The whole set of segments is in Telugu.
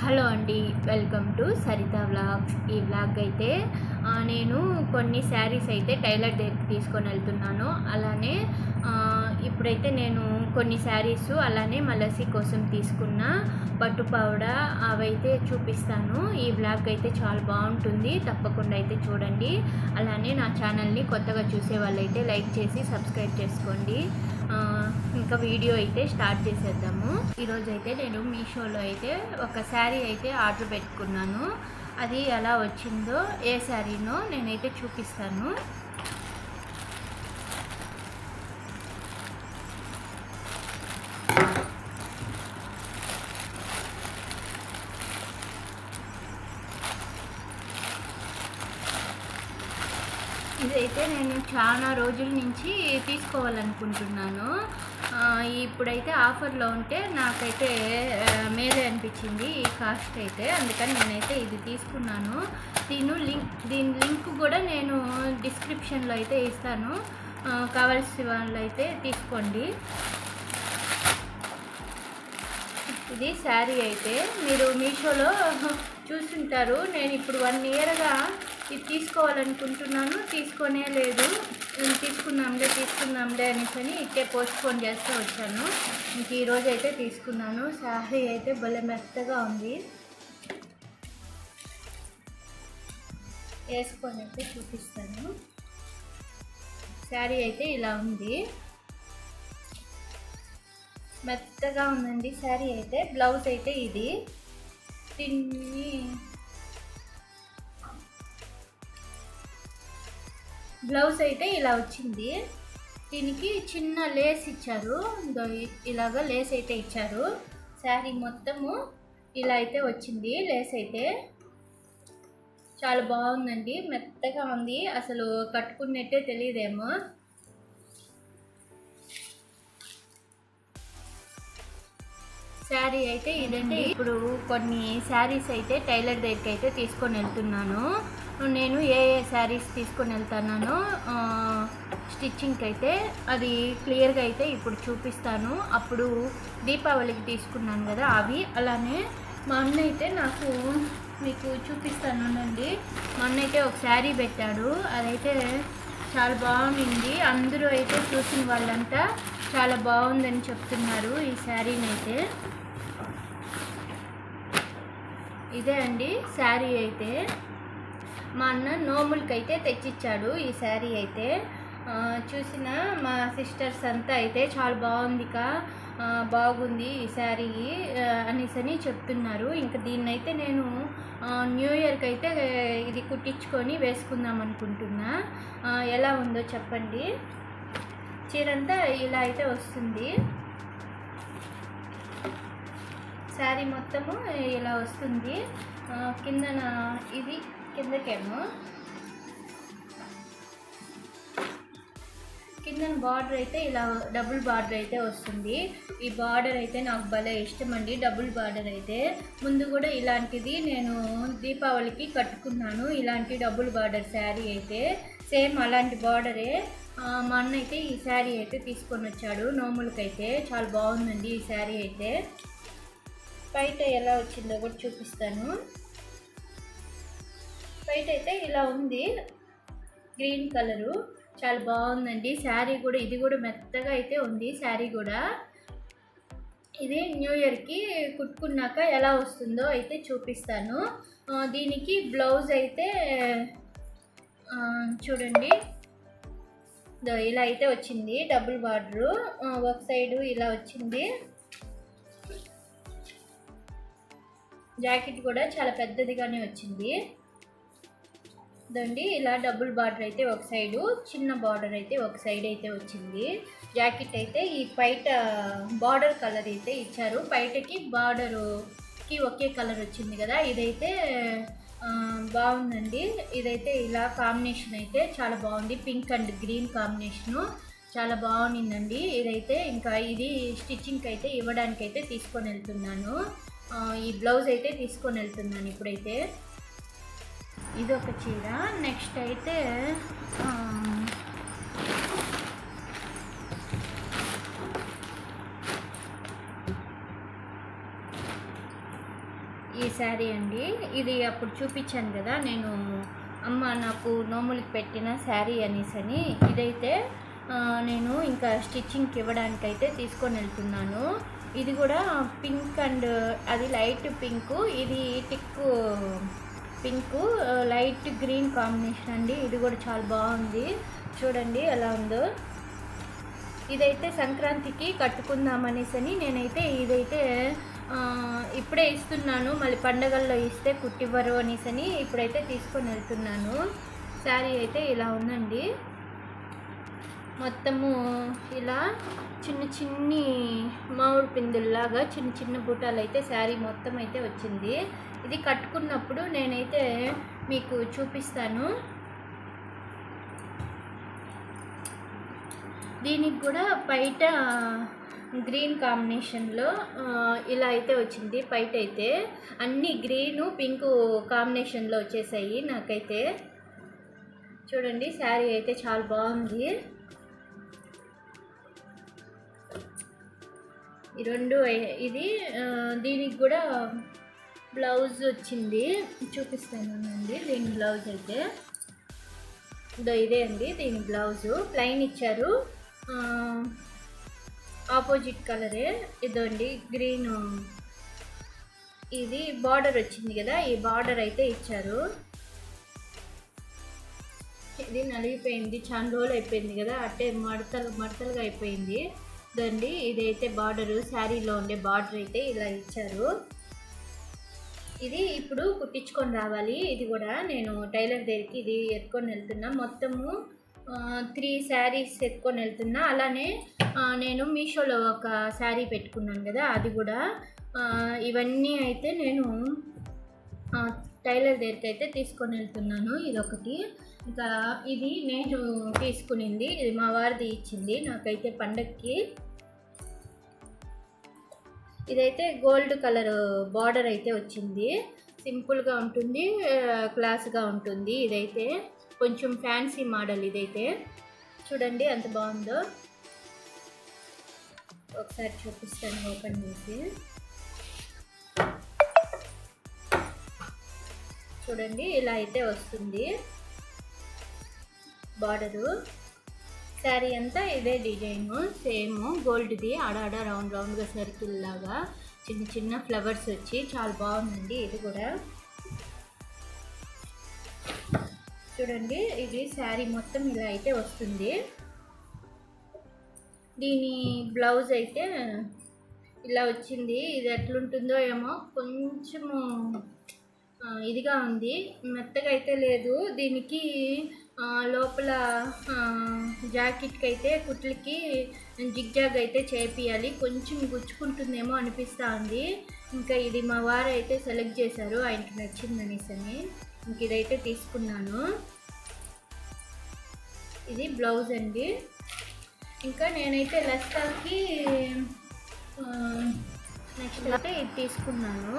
హలో అండి, వెల్కమ్ టు సరిత వ్లాగ్స్. ఈ వ్లాగ్ అయితే నేను కొన్ని శారీస్ అయితే టైలర్ దగ్గరికి తీసుకొని వెళ్తున్నాను. అలానే ఇప్పుడైతే నేను కొన్ని శారీస్ అలానే మలసి కోసం తీసుకున్న పట్టు పావడ అవైతే చూపిస్తాను. ఈ వ్లాగ్ అయితే చాలా బాగుంటుంది, తప్పకుండా అయితే చూడండి. అలానే నా ఛానల్ని కొత్తగా చూసే వాళ్ళైతే లైక్ చేసి సబ్స్క్రైబ్ చేసుకోండి. ఇంకా వీడియో అయితే స్టార్ట్ చేసేద్దాము. ఈరోజు అయితే నేను మీషోలో అయితే ఒక శారీ అయితే ఆర్డర్ పెట్టుకున్నాను. అది ఎలా వచ్చిందో, ఏ శారీనో నేనైతే చూపిస్తాను. ఇదైతే నేను చాలా రోజుల నుంచి తీసుకోవాలనుకుంటున్నాను. ఇప్పుడైతే ఆఫర్లో ఉంటే నాకైతే మేలే అనిపించింది ఈ కాస్ట్ అయితే. అందుకని నేనైతే ఇది తీసుకున్నాను. దీని లింక్ కూడా నేను డిస్క్రిప్షన్లో అయితే ఇస్తాను. కావాల్సిన వాళ్ళు అయితే తీసుకోండి. ఇది శారీ అయితే మీరు మీషోలో చూసుంటారు. నేను ఇప్పుడు 1 ఇయర్గా ఇది తీసుకోవాలనుకుంటున్నాను, తీసుకోనే లేదు. తీసుకుందాంలే అనేసి ఇట్టే పోస్ట్పోన్ చేస్తూ వచ్చాను. ఇంక ఈరోజు అయితే తీసుకున్నాను. శారీ అయితే భలే మెత్తగా ఉంది. వేసుకొని అయితే చూపిస్తాను. శారీ అయితే ఇలా ఉంది, మెత్తగా ఉందండి శారీ అయితే. బ్లౌజ్ అయితే ఇది. దీన్ని బ్లౌజ్ అయితే ఇలా వచ్చింది. దీనికి చిన్న లేస్ ఇచ్చారు, ఇలాగా లేస్ అయితే ఇచ్చారు. శారీ మొత్తము ఇలా అయితే వచ్చింది. లేస్ అయితే చాలా బాగుందండి, మెత్తగా ఉంది. అసలు కట్టుకున్నట్టే తెలియదేమో. శారీ అయితే ఇదండి. ఇప్పుడు కొన్ని శారీస్ అయితే టైలర్ దగ్గరికి అయితే తీసుకొని వెళ్తున్నాను. నేను ఏ శారీస్ తీసుకొని వెళ్తున్నానో స్టిచ్చింగ్కి అయితే అది క్లియర్గా అయితే ఇప్పుడు చూపిస్తాను. అప్పుడు దీపావళికి తీసుకున్నాను కదా అవి. అలానే మా అన్న అయితే మీకు చూపిస్తానండి. మా అన్న అయితే ఒక శారీ పెట్టాడు, అదైతే చాలా బాగుంది. అందరూ అయితే చూసిన వాళ్ళంతా చాలా బాగుందని చెప్తున్నారు ఈ శారీని అయితే. ఇదే అండి శారీ అయితే. మా అన్న నోములకైతే తెచ్చిచ్చాడు ఈ శారీ అయితే. చూసిన మా సిస్టర్స్ అంతా అయితే చాలా బాగుంది ఈ శారీ అనేసి చెప్తున్నారు. ఇంకా దీన్నైతే నేను న్యూ ఇయర్కి అయితే ఇది కుట్టించుకొని వేసుకుందాం అనుకుంటున్నా. ఎలా ఉందో చెప్పండి. చీరంతా ఇలా అయితే వస్తుంది. శారీ మొత్తము ఇలా వస్తుంది. కిందన ఇది కిందకేమో కిందన బార్డర్ అయితే ఇలా డబుల్ బార్డర్ అయితే వస్తుంది. ఈ బార్డర్ అయితే నాకు భలే ఇష్టం అండి, డబుల్ బార్డర్ అయితే. ముందు కూడా ఇలాంటిది నేను దీపావళికి కట్టుకున్నాను, ఇలాంటి డబుల్ బార్డర్ శారీ అయితే. సేమ్ అలాంటి బార్డరే మా అన్న అయితే ఈ శారీ అయితే తీసుకొని వచ్చాడు నోములకైతే. చాలా బాగుందండి ఈ శారీ అయితే. బయట ఎలా వచ్చిందో కూడా చూపిస్తాను. బయట అయితే ఇలా ఉంది, గ్రీన్ కలరు. చాలా బాగుందండి శారీ కూడా. ఇది కూడా మెత్తగా అయితే ఉంది శారీ కూడా. ఇది న్యూ ఇయర్కి కుట్టుకున్నాక ఎలా వస్తుందో అయితే చూపిస్తాను. దీనికి బ్లౌజ్ అయితే చూడండి, ఇలా అయితే వచ్చింది. డబుల్ బార్డరు ఒక సైడు ఇలా వచ్చింది. జాకెట్ కూడా చాలా పెద్దదిగానే వచ్చింది. దండి ఇలా డబుల్ బార్డర్ అయితే ఒక సైడు, చిన్న బార్డర్ అయితే ఒక సైడ్ అయితే వచ్చింది. జాకెట్ అయితే ఈ బయట బార్డర్ కలర్ అయితే ఇచ్చారు. బయటకి బార్డర్కి ఒకే కలర్ వచ్చింది కదా. ఇదైతే బాగుందండి. ఇదైతే ఇలా కాంబినేషన్ అయితే చాలా బాగుంది. పింక్ అండ్ గ్రీన్ కాంబినేషను చాలా బాగుండిందండి. ఇదైతే ఇంకా ఇది స్టిచ్చింగ్కి అయితే ఇవ్వడానికైతే తీసుకొని వెళ్తున్నాను. ఈ బ్లౌజ్ అయితే తీసుకొని వెళ్తున్నాను ఇప్పుడైతే. ఇది ఒక చీర. నెక్స్ట్ అయితే ఈ శారీ అండి. ఇది అప్పుడు చూపించాను కదా నేను, అమ్మ నాకు నోములకి పెట్టిన శారీ అనేసని. ఇదైతే నేను ఇంకా స్టిచ్చింగ్కి ఇవ్వడానికైతే తీసుకొని వెళ్తున్నాను. ఇది కూడా పింక్ అండ్ అది లైట్ పింకు, ఇది టిక్కు పింకు లైట్ గ్రీన్ కాంబినేషన్ అండి. ఇది కూడా చాలా బాగుంది, చూడండి ఎలా ఉందో. ఇదైతే సంక్రాంతికి కట్టుకుందామనేసని నేనైతే ఇదైతే ఇప్పుడే ఇస్తున్నాను, మళ్ళీ పండగల్లో ఇస్తే కుట్టివ్వరు అనేసని ఇప్పుడైతే తీసుకొని వెళ్తున్నాను. శారీ అయితే ఇలా ఉందండి. మొత్తము ఇలా చిన్ని మామిడి పిందుల్లాగా చిన్న చిన్న బూటాలు అయితే శారీ మొత్తం అయితే వచ్చింది. ఇది కట్టుకున్నప్పుడు నేనైతే మీకు చూపిస్తాను. దీనికి కూడా బయట గ్రీన్ కాంబినేషన్లో ఇలా అయితే వచ్చింది. బయట అయితే అన్నీ గ్రీను పింకు కాంబినేషన్లో వచ్చేసాయి నాకైతే. చూడండి శారీ అయితే చాలా బాగుంది. ఈ రెండు ఇది దీనికి కూడా బ్లౌజ్ వచ్చింది, చూపిస్తాను అండి. దీని బ్లౌజ్ అయితే ఇదే అండి. దీని బ్లౌజు ప్లెయిన్ ఇచ్చారు, ఆపోజిట్ కలరే ఇదండి గ్రీన్. ఇది బార్డర్ వచ్చింది కదా, ఈ బార్డర్ అయితే ఇచ్చారు. ఇది నలిగిపోయింది, చాలా రోజులు అయిపోయింది కదా, అట్టే మడతలుగా అయిపోయింది దండి. ఇదైతే బార్డరు, శారీలో ఉండే బార్డర్ అయితే ఇలా ఇచ్చారు. ఇది ఇప్పుడు కుట్టించుకొని రావాలి. ఇది కూడా నేను టైలర్ దగ్గరికి ఇది ఎత్తుకొని వెళ్తున్నా. మొత్తము 3 శారీస్ ఎత్తుకొని వెళ్తున్నా. అలానే నేను మీషోలో ఒక శారీ పెట్టుకున్నాను కదా, అది కూడా. ఇవన్నీ అయితే నేను టైలర్ దగ్గరికి అయితే తీసుకొని వెళ్తున్నాను. ఇదొకటి. ఇంకా ఇది నేను తీసుకునింది, ఇది మా వారిది ఇచ్చింది నాకైతే పండగకి. ఇదైతే గోల్డ్ కలర్ బార్డర్ అయితే వచ్చింది. సింపుల్గా ఉంటుంది, క్లాస్గా ఉంటుంది. ఇదైతే కొంచెం ఫ్యాన్సీ మోడల్. ఇదైతే చూడండి ఎంత బాగుందో, ఒకసారి చూపిస్తాను ఓపెన్ చేసి. చూడండి ఇలా అయితే వస్తుంది బార్డరు. శారీ అంతా ఇదే డిజైను, సేమ్ గోల్డ్ది. ఆడాడ రౌండ్గా సర్కిల్ లాగా చిన్న ఫ్లవర్స్ వచ్చి చాలా బాగుందండి. ఇది కూడా చూడండి, ఇది శారీ మొత్తం ఇలా అయితే వస్తుంది. దీని బ్లౌజ్ అయితే ఇలా వచ్చింది. ఇది ఎట్లుంటుందో ఏమో, కొంచెము ఇదిగా ఉంది, మెత్తగా అయితే లేదు. దీనికి లోపల జాకెట్కి అయితే కుట్లకి జిగ్జాగ్ అయితే చేపియాలి, కొంచెం గుచ్చుకుంటుందేమో అనిపిస్తూ ఉంది. ఇంకా ఇది మా వారు అయితే సెలెక్ట్ చేశారు, ఆయనకి నచ్చిందనేసని ఇంక ఇదైతే తీసుకున్నాను. ఇది బ్లౌజ్ అండి. ఇంకా నేనైతే లెస్కాకి నెక్స్ట్ అయితే ఇది తీసుకున్నాను.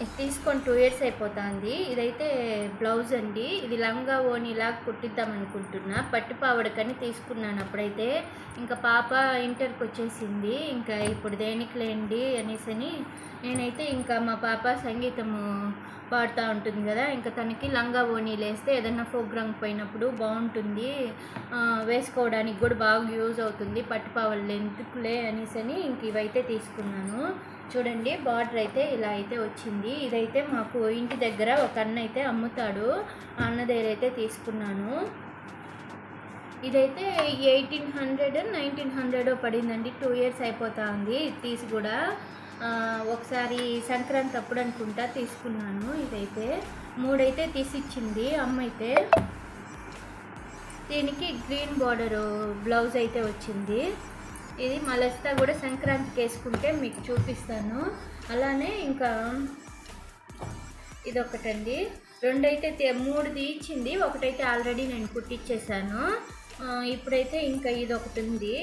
ఇది తీసుకొని 2 years అయిపోతుంది. ఇదైతే బ్లౌజ్ అండి. ఇది లంగా ఓనీలాగా కుట్టిద్దాం అనుకుంటున్నా, పట్టుపావడకని తీసుకున్నాను అప్పుడైతే. ఇంకా పాప ఇంటర్కి వచ్చేసింది, ఇంకా ఇప్పుడు దేనికి లేండి అనేసని నేనైతే ఇంకా మా పాప సంగీతము పాడుతూ ఉంటుంది కదా, ఇంకా తనకి లంగా ఓనీలు వేస్తే ఏదన్నా ప్రోగ్రాంకి పోయినప్పుడు బాగుంటుంది, వేసుకోవడానికి కూడా బాగా యూజ్ అవుతుంది, పట్టుపావలు ఎందుకులే అనేసని ఇంక ఇవైతే తీసుకున్నాను. చూడండి బార్డర్ అయితే ఇలా అయితే వచ్చింది. ఇదైతే మాకు ఇంటి దగ్గర ఒక అన్న అయితే అమ్ముతాడు, ఆ అన్న దగ్గర అయితే తీసుకున్నాను. ఇదైతే 1800 1900 పడిందండి. 2 years అయిపోతా ఉంది తీసి కూడా. ఒకసారి సంక్రాంతి అప్పుడు అనుకుంటా తీసుకున్నాను. ఇదైతే 3 అయితే తీసిచ్చింది అమ్మ అయితే. దీనికి గ్రీన్ బార్డరు బ్లౌజ్ అయితే వచ్చింది. ఇది మలస్తా కూడా సంక్రాంతికి వేసుకుంటే మీకు చూపిస్తాను. అలానే ఇంకా ఇదొకటండి. 2 అయితే 3 ఇచ్చింది, ఒకటైతే ఆల్రెడీ నేను కుట్టించేసాను. ఇప్పుడైతే ఇంకా ఇదొకటి ఉంది.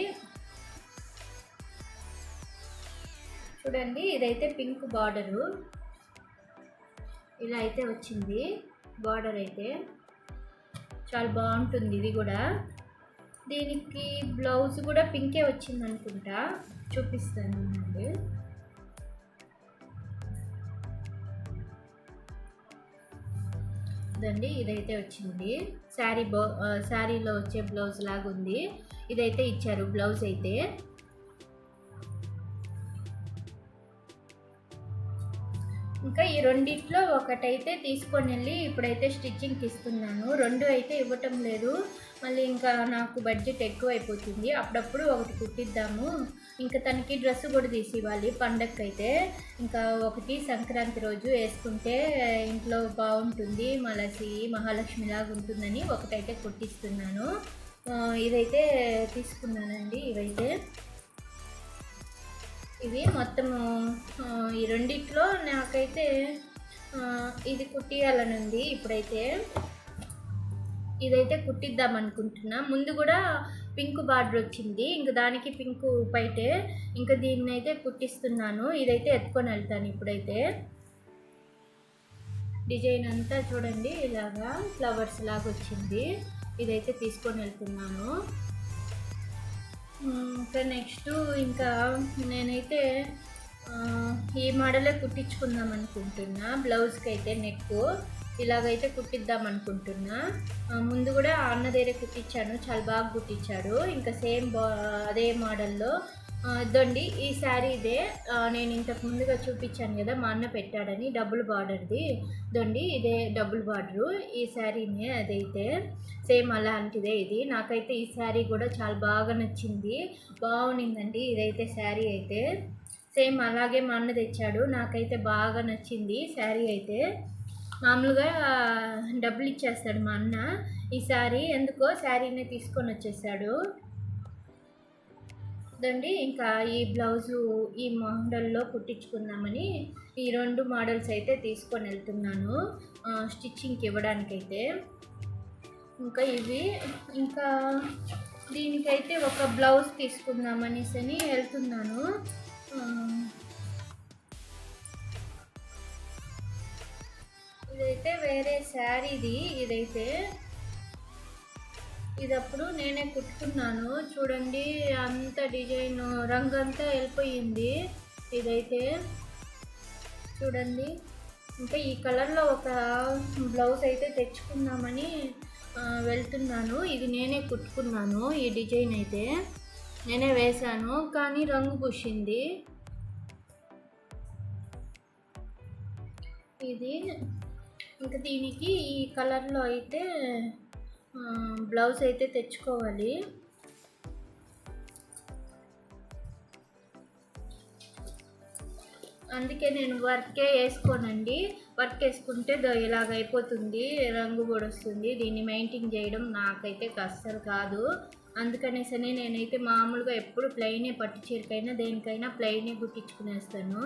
చూడండి ఇదైతే పింక్ బార్డరు ఇలా అయితే వచ్చింది. బార్డర్ అయితే చాలా బాగుంటుంది. ఇది కూడా దీనికి బ్లౌజ్ కూడా పింకే వచ్చింది అనుకుంటా, చూపిస్తాను అండి. ఇదండి, ఇదైతే వచ్చింది. శారీలో వచ్చే బ్లౌజ్ లాగా ఉంది. ఇదైతే ఇచ్చారు బ్లౌజ్ అయితే. ఇంకా ఈ రెండిట్లో ఒకటైతే తీసుకొని వెళ్ళి ఇప్పుడైతే స్టిచ్చింగ్కి ఇస్తున్నాను. 2 అయితే ఇవ్వటం లేదు, మళ్ళీ ఇంకా నాకు బడ్జెట్ ఎక్కువ అయిపోతుంది. అప్పుడప్పుడు ఒకటి కుట్టిద్దాము, ఇంకా తనకి డ్రెస్ కూడా తీసి ఇవ్వాలి పండగకైతే. ఇంకా ఒకటి సంక్రాంతి రోజు వేసుకుంటే ఇంట్లో బాగుంటుంది, మహాలక్ష్మిలాగా ఉంటుందని ఒకటైతే కుట్టిస్తున్నాను. ఇదైతే తీసుకున్నానండి. ఇవి మొత్తము ఈ రెండిట్లో నాకైతే ఇది కుట్టియాలని ఉంది. ఇప్పుడైతే ఇదైతే కుట్టిద్దాం అనుకుంటున్నా. ముందు కూడా పింక్ బార్డర్ వచ్చింది, ఇంక దానికి పింక్ పైటే, ఇంకా దీన్ని అయితే కుట్టిస్తున్నాను. ఇదైతే ఎత్తుకొని వెళ్తాను. ఇప్పుడైతే డిజైన్ అంతా చూడండి, ఇలాగా ఫ్లవర్స్ లాగా వచ్చింది. ఇదైతే తీసుకొని వెళ్తున్నాను. ఇంకా నెక్స్ట్ ఇంకా నేనైతే ఈ మోడలే కుట్టించుకుందాం అనుకుంటున్నా. బ్లౌజ్కి అయితే నెక్ ఇలాగైతే కుట్టిద్దాం అనుకుంటున్నా. ముందు కూడా అన్న దగ్గర కుట్టించాను, చాలా బాగా కుట్టించాడు. ఇంకా సేమ్ అదే మోడల్లో ఇదండి ఈ శారీ ఇదే. నేను ఇంతకు ముందుగా చూపించాను కదా, మా అన్న పెట్టాడని, డబుల్ బార్డర్ది. ఇదండి ఇదే డబుల్ బార్డరు ఈ శారీనే. అదైతే సేమ్ అలాంటిదే ఇది. నాకైతే ఈ శారీ కూడా చాలా బాగా నచ్చింది, బాగుండిందండి. ఇదైతే శారీ అయితే సేమ్ అలాగే మా అన్న తెచ్చాడు, నాకైతే బాగా నచ్చింది శారీ అయితే. మామూలుగా డబ్బులు ఇచ్చేస్తాడు మా అన్న, ఈ శారీ ఎందుకో శారీనే తీసుకొని వచ్చేసాడు. దండి ఇంకా ఈ బ్లౌజు ఈ మోడల్లో కుట్టించుకుందామని ఈ 2 మోడల్స్ అయితే తీసుకొని వెళ్తున్నాను స్టిచ్చింగ్కి ఇవ్వడానికైతే. ఇంకా ఇవి ఇంకా దీనికైతే ఒక బ్లౌజ్ తీసుకుందామనేసి వెళ్తున్నాను. ఇదైతే వేరే శారీది. ఇదప్పుడు నేనే కుట్టుకున్నాను. చూడండి అంత డిజైన్ రంగంతా వెళ్ళిపోయింది. ఇదైతే చూడండి. ఇంకా ఈ కలర్లో ఒక బ్లౌజ్ అయితే తెచ్చుకుందామని వెళ్తున్నాను. ఇది నేనే కుట్టుకున్నాను, ఈ డిజైన్ అయితే నేనే వేశాను, కానీ రంగు పూసింది. ఇది ఇంకా దీనికి ఈ కలర్లో అయితే బ్లౌజ్ అయితే తెచ్చుకోవాలి. అందుకే నేను వర్కే వేసుకోనండి. వర్క్ వేసుకుంటే ఇలాగ అయిపోతుంది, రంగు కూడా వస్తుంది. దీన్ని మెయింటైన్ చేయడం నాకైతే అస్సలు కాదు. అందుకనేసి నేనైతే మామూలుగా ఎప్పుడు ప్లెయినే, పట్టు చీరకైనా దేనికైనా ప్లెయినే కుట్టించుకునేస్తాను.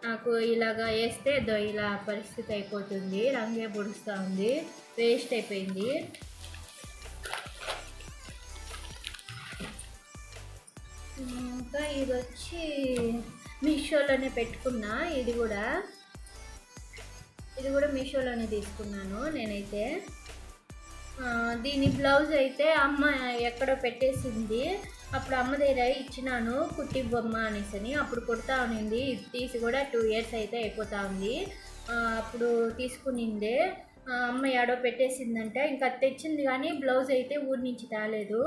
నాకు ఇలాగ వేస్తే ఇలా పరిస్థితి అయిపోతుంది, రంగే పొడుస్తూ ఉంది, వేస్ట్ అయిపోయింది. ఇంకా ఇది వచ్చి మీషోలోనే పెట్టుకున్నా. ఇది కూడా మీషోలోనే తీసుకున్నాను నేనైతే. దీని బ్లౌజ్ అయితే అమ్మ ఎక్కడో పెట్టేసింది, అప్పుడు అమ్మ దగ్గర ఇచ్చినాను కుట్టివ్వమ్మ అనేసి. అప్పుడు కుడతా ఉన్నింది. ఇది తీసి కూడా 2 years అయితే అయిపోతా ఉంది. అప్పుడు తీసుకునిందే అమ్మ ఏడో పెట్టేసిందంట. ఇంకా తెచ్చింది కానీ బ్లౌజ్ అయితే ఊరి నుంచి తేలేదు.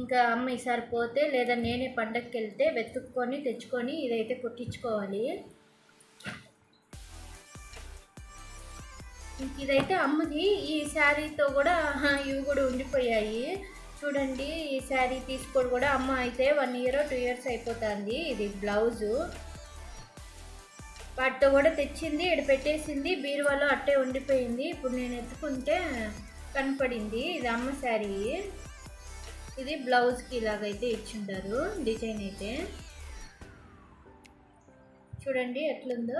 ఇంకా అమ్మ ఈసారి పోతే లేదా నేనే పండగకి వెళ్తే వెతుక్కొని తెచ్చుకొని ఇదైతే కుట్టించుకోవాలి. ఇదైతే అమ్మది. ఈ శారీతో కూడా ఇవి కూడా ఉండిపోయాయి చూడండి. ఈ శారీ తీసుకోవడం కూడా అమ్మ అయితే 1 year 2 years అయిపోతుంది. ఇది బ్లౌజు వాటితో కూడా తెచ్చింది, ఇక్కడ పెట్టేసింది, బీరువాలో అట్టే ఉండిపోయింది. ఇప్పుడు నేను ఎత్తుకుంటే కనపడింది. ఇది అమ్మ శారీ. ఇది బ్లౌజ్కి ఇలాగైతే ఇచ్చింటారు డిజైన్ అయితే. చూడండి ఎట్లుందో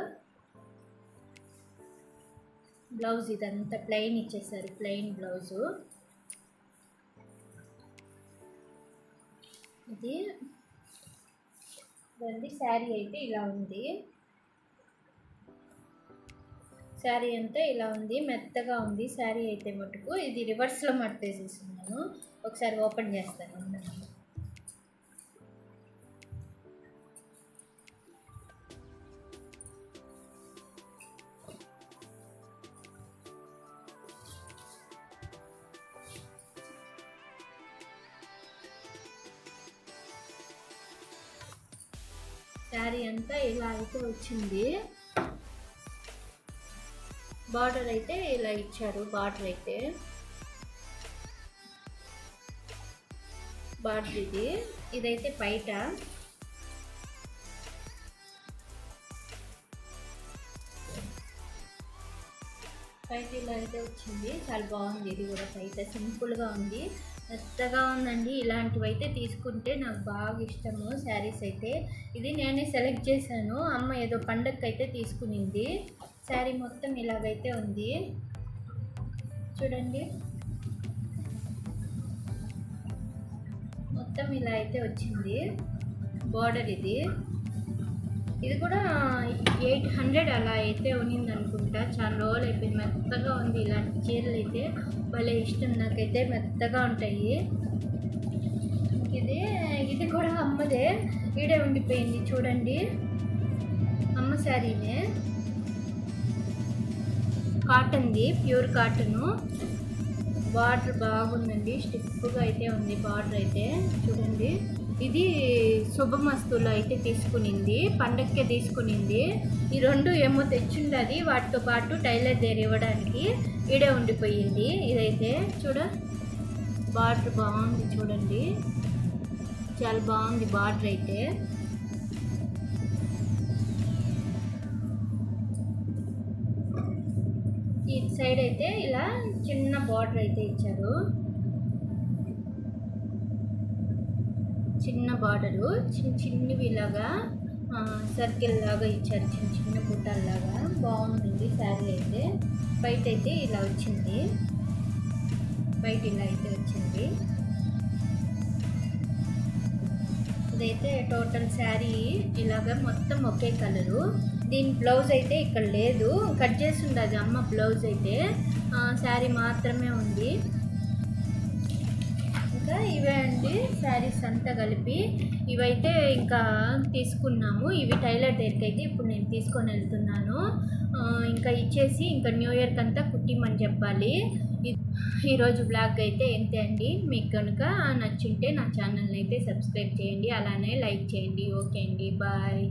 బ్లౌజ్. ఇదంతా ప్లెయిన్ ఇచ్చేసారు, ప్లెయిన్ బ్లౌజు. ఇది శారీ అయితే ఇలా ఉంది. శారీ అంతా ఇలా ఉంది, మెత్తగా ఉంది శారీ అయితే మటుకు. ఇది రివర్స్లో మడతేసేస్తున్నాను, ఒకసారి ఓపెన్ చేస్తాను. శారీ అంతా ఇలా అయితే వచ్చింది. బార్డర్ అయితే ఇలా ఇచ్చారు. బార్డర్ ఇదైతే బయట. ఇలా అయితే వచ్చింది. చాలా బాగుంది. ఇది కూడా బయట సింపుల్గా ఉంది, మెత్తగా ఉందండి. ఇలాంటివి అయితే తీసుకుంటే నాకు బాగా ఇష్టము శారీస్ అయితే. ఇది నేనే సెలెక్ట్ చేశాను. అమ్మ ఏదో పండగకి అయితే తీసుకునింది. శారీ మొత్తం ఇలాగైతే ఉంది చూడండి. మొత్తం ఇలా అయితే వచ్చింది. బార్డర్ ఇది కూడా 800 అలా అయితే ఉన్నింది అనుకుంటా. చాలా రోజులు అయిపోయింది. మెత్తగా ఉంది. ఇలాంటి చీరలు అయితే భలే ఇష్టం నాకైతే, మెత్తగా ఉంటాయి. ఇది కూడా అమ్మదే, ఈడే ఉండిపోయింది చూడండి. అమ్మ శారీనే, కాటన్ది, ప్యూర్ కాటను. బార్డర్ బాగుందండి, స్టిఫ్గా అయితే ఉంది బార్డర్ అయితే చూడండి. ఇది శుభమస్తులో అయితే తీసుకునింది, పండగకే తీసుకునింది. ఈ రెండు ఏమో తెచ్చిండది, వాటితో పాటు టైలర్ దగ్గర ఇవ్వడానికి ఈడే ఉండిపోయింది. ఇదైతే బార్డర్ బాగుంది చూడండి, చాలా బాగుంది బార్డర్ అయితే. ఈ సైడ్ అయితే ఇలా చిన్న బార్డర్ అయితే ఇచ్చారు. చిన్న బార్డరు, చిన్నవి ఇలాగా సర్కిల్ లాగా ఇచ్చారు, చిన్న బుట్టాల్లాగా. బాగుంటుంది శారీ అయితే. బయట అయితే ఇలా వచ్చింది. ఇదైతే టోటల్ శారీ ఇలాగా మొత్తం ఒకే కలరు. దీని బ్లౌజ్ అయితే ఇక్కడ లేదు, కట్ చేసి ఉండదు అమ్మ. బ్లౌజ్ అయితే శారీ మాత్రమే ఉంది. ఇంకా ఇవే అండి శారీస్ అంతా కలిపి. ఇవైతే ఇంకా తీసుకున్నాము. ఇవి టైలర్ దగ్గరికి అయితే ఇప్పుడు నేను తీసుకొని వెళ్తున్నాను. ఇంకా ఇచ్చేసి ఇంకా న్యూ ఇయర్కి అంతా కుట్టిమని చెప్పాలి. ఈరోజు బ్లాగ్ అయితే ఇంతే అండి. మీకు కనుక నచ్చుంటే నా ఛానల్ని అయితే సబ్స్క్రైబ్ చేయండి, అలానే లైక్ చేయండి. ఓకే అండి, బాయ్.